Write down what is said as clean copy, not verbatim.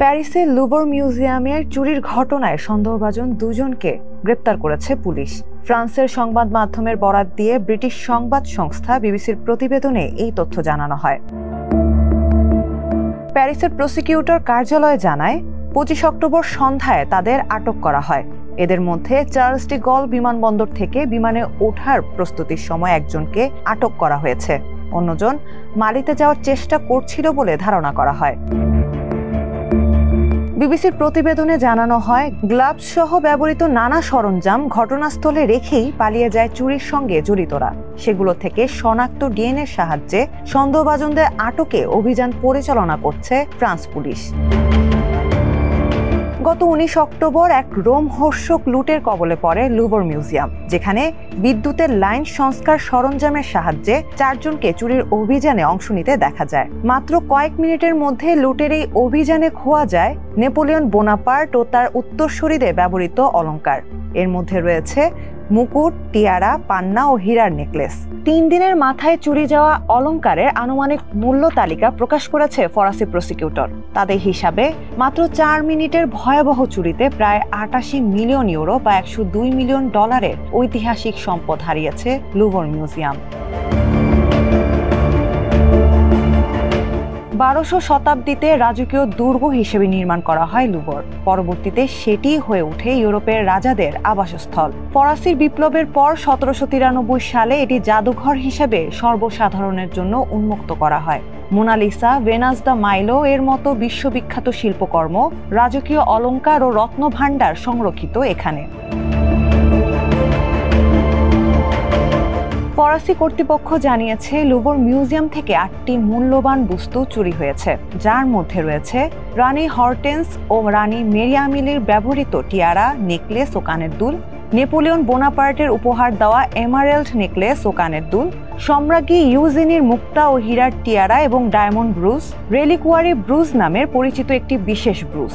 প্যারিসের লুভর মিউজিয়ামের চুরির ঘটনায় সন্দেহভাজন দুজনকে গ্রেপ্তার করেছে পুলিশ। ফ্রান্সের সংবাদ মাধ্যমের বরাত দিয়ে ব্রিটিশ সংবাদ সংস্থা বিবিসির প্রতিবেদনে এই তথ্য জানানো হয়। প্যারিসের প্রসিকিউটর কার্যালয় জানায় 25 অক্টোবর সন্ধ্যায় তাদের আটক করা হয়। এদের মধ্যে চার্লস ডি গল বিমানবন্দর থেকে বিমানে ওঠার প্রস্তুতির সময় একজনকে আটক করা হয়েছে। অন্যজন মালিতে যাওয়ার চেষ্টা করছিল বলে ধারণা করা হয়। বিবিসির প্রতিবেদনে জানানো হয়, গ্লাভস সহ ব্যবহৃত নানা সরঞ্জাম ঘটনাস্থলে রেখেই পালিয়ে যায় চুরির সঙ্গে জড়িতরা। সেগুলো থেকে শনাক্ত ডিএনএর সাহায্যে সন্দেহভাজনদের আটকে অভিযান পরিচালনা করছে ফ্রান্স পুলিশ। গত 19 অক্টোবর এক রোমহর্ষক লুটের কবলে পড়ে লুভর মিউজিয়াম, যেখানে বিদ্যুতের লাইন সংস্কার সরঞ্জামের সাহায্যে 4 জনকে চুরির অভিযানে অংশ নিতে দেখা যায়। মাত্র কয়েক মিনিটের মধ্যে লুটের এই অভিযানে খোয়া যায় নেপোলিয়ন বোনাপার্ট ও তার উত্তরসূরিদের ব্যবহৃত অলংকার। এর মধ্যে রয়েছে মুকুট, টিয়ারা, পান্না ও হীরার নেকলেস। 3 দিনের মাথায় চুরি যাওয়া অলংকারের আনুমানিক মূল্য তালিকা প্রকাশ করেছে ফরাসি প্রসিকিউটর। তাদের হিসাবে মাত্র 4 মিনিটের ভয়াবহ চুরিতে প্রায় 88 মিলিয়ন ইউরো বা $102 মিলিয়ন ঐতিহাসিক সম্পদ হারিয়েছে লুভর মিউজিয়াম। 1200 শতাব্দীতে রাজকীয় দুর্গ হিসেবে নির্মাণ করা হয় লুভর। পরবর্তীতে সেটি হয়ে ওঠে ইউরোপের রাজাদের আবাসস্থল। ফরাসি বিপ্লবের পর 1793 সালে এটি জাদুঘর হিসেবে সর্বসাধারণের জন্য উন্মুক্ত করা হয়। মোনালিসা, ভেনাস দ্য মাইলো এর মতো বিশ্ববিখ্যাত শিল্পকর্ম, রাজকীয় অলংকার ও রত্নভাণ্ডার সংরক্ষিত এখানে। ফরাসি কর্তৃপক্ষ জানিয়েছে, লুভর মিউজিয়াম থেকে 8টি মূল্যবান বস্তু চুরি হয়েছে, যার মধ্যে রয়েছে রানী হরটেন্স ও রানী মেরিয়ামিলির ব্যবহৃত টিয়ারা, নেকলেস ও কানের দুল, নেপোলিয়ন বোনাপার্টের উপহার দেওয়া এমারেল্ড নেকলেস ও কানের দুল, সম্রাজ্ঞী ইউজিনির মুক্তা ও হীরার টিয়ারা এবং ডায়মন্ড ব্রুজ, রেলিকুয়ারি ব্রুজ নামের পরিচিত একটি বিশেষ ব্রুজ।